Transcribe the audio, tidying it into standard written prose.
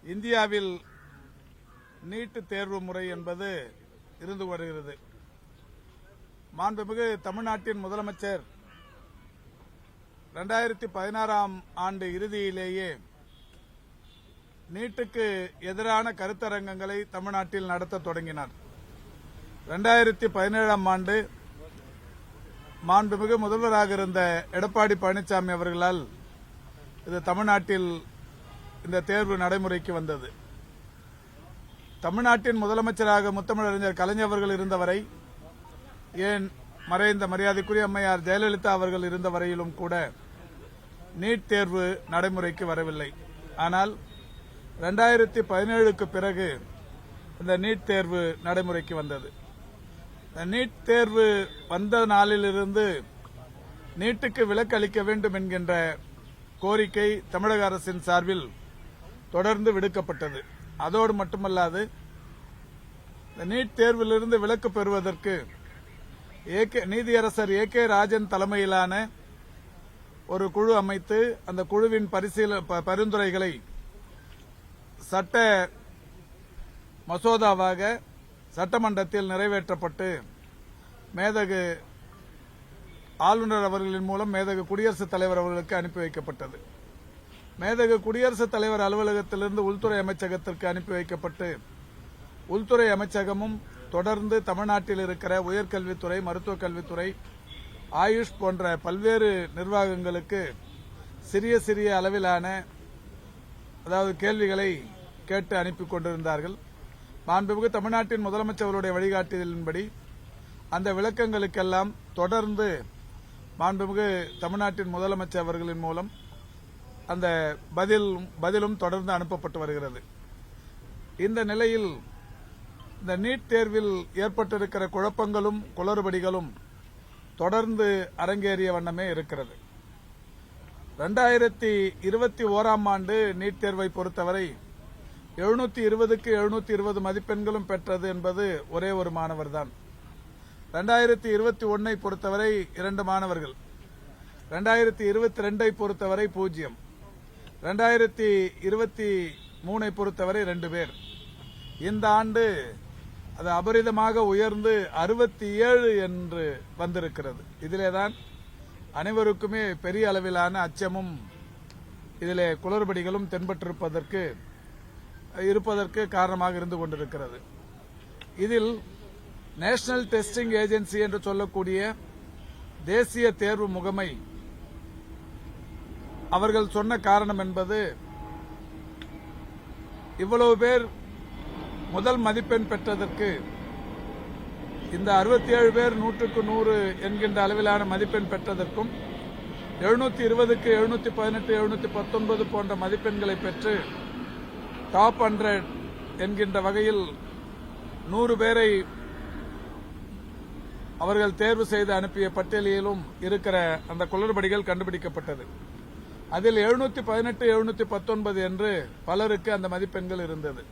இந்தியாவில் நீட் தேர்வு முறை என்பது இருந்து வருகிறது. மாண்புமிகு தமிழ்நாட்டின் முதலமைச்சர் 2016ஆம் ஆண்டு இறுதியிலேயே நீட்டுக்கு எதிரான கருத்தரங்கங்களை தமிழ்நாட்டில் நடத்த தொடங்கினார். 2017ஆம் ஆண்டு மாண்புமிகு முதல்வராக இருந்த எடப்பாடி பழனிசாமி அவர்களால் இது தமிழ்நாட்டில் இந்த தேர்வு நடைமுறைக்கு வந்தது. தமிழ்நாட்டின் முதலமைச்சராக முத்தமிழறிஞர் கலைஞர் அவர்கள் இருந்தவரை, ஏன் மறைந்த மரியாதைக்குரிய அம்மையார் ஜெயலலிதா அவர்கள் இருந்த வரையிலும் கூட நீட் தேர்வு நடைமுறைக்கு வரவில்லை. ஆனால் 2017க்கு பிறகு இந்த நீட் தேர்வு நடைமுறைக்கு வந்தது. இந்த நீட் தேர்வு வந்த நாளிலிருந்து நீட்டுக்கு விலக்கு அளிக்க வேண்டும் என்கின்ற கோரிக்கை தமிழக அரசின் சார்பில் தொடர்ந்து விடுக்கப்பட்டது. அதோடு மட்டுமல்லாது இந்த நீட் தேர்விலிருந்து விலக்கு பெறுவதற்கு நீதியரசர் ஏ.கே. ராஜன் தலைமையிலான ஒரு குழு அமைத்து அந்த குழுவின் பரிந்துரைகளை சட்ட மசோதாவாக சட்டமன்றத்தில் நிறைவேற்றப்பட்டு மேதகு ஆளுநர் அவர்களின் மூலம் மேதகு குடியரசுத் தலைவர் அவர்களுக்கு அனுப்பி வைக்கப்பட்டது. மேதகு குடியரசுத் தலைவர் அலுவலகத்திலிருந்து உள்துறை அமைச்சகத்திற்கு அனுப்பி வைக்கப்பட்டு உள்துறை அமைச்சகமும் தொடர்ந்து தமிழ்நாட்டில் இருக்கிற உயர்கல்வித்துறை, மருத்துவக் கல்வித்துறை, ஆயுஷ் போன்ற பல்வேறு நிர்வாகங்களுக்கு சிறிய சிறிய அளவிலான கேள்விகளை கேட்டு அனுப்பி கொண்டிருந்தார்கள். மாண்புமிகு தமிழ்நாட்டின் முதலமைச்சர்களுடைய வழிகாட்டுதலின்படி அந்த விளக்கங்களுக்கெல்லாம் தொடர்ந்து மாண்புமிகு தமிழ்நாட்டின் முதலமைச்சர் அவர்களின் மூலம் அந்த பதிலும் தொடர்ந்து அனுப்பப்பட்டு வருகிறது. இந்த நிலையில் இந்த நீட் தேர்வில் ஏற்பட்டிருக்கிற குழப்பங்களும் குளறுபடிகளும் தொடர்ந்து அரங்கேறிய வண்ணமே இருக்கிறது. 2021ஆம் ஆண்டு நீட் தேர்வை பொறுத்தவரை 720க்கு 720 மதிப்பெண்களும் பெற்றது என்பது ஒரே ஒரு மாணவர் தான். 2021ஐ பொறுத்தவரை 2 மாணவர்கள், 2022ஐ பொறுத்தவரை 0, 2023ஐ பொறுத்தவரை 2 பேர். இந்த ஆண்டு அது அபரிதமாக உயர்ந்து 67 என்று வந்திருக்கிறது. இதிலேதான் அனைவருக்குமே பெரிய அளவிலான அச்சமும் இதிலே குளறுபடிகளும் இருப்பதற்கு காரணமாக இருந்து கொண்டிருக்கிறது. இதில் நேஷனல் டெஸ்டிங் ஏஜென்சி என்று சொல்லக்கூடிய தேசிய தேர்வு முகமை அவர்கள் சொன்ன காரணம் என்பது, இவ்வளவு பேர் முதல் மதிப்பெண் பெற்றதற்கு இந்த 67 பேர் 100க்கு 100 என்கின்ற அளவிலான மதிப்பெண் பெற்றதற்கும் 720க்கு 718, 719 போன்ற மதிப்பெண்களை பெற்று டாப் 100 என்கின்ற வகையில் 100 பேரை அவர்கள் தேர்வு செய்து அனுப்பிய பட்டியலிலும் இருக்கிற அந்த குளறுபடிகள் கண்டுபிடிக்கப்பட்டது. அதில் 718, 719 என்று பலருக்கு அந்த மதிப்பெண்கள் இருந்தது.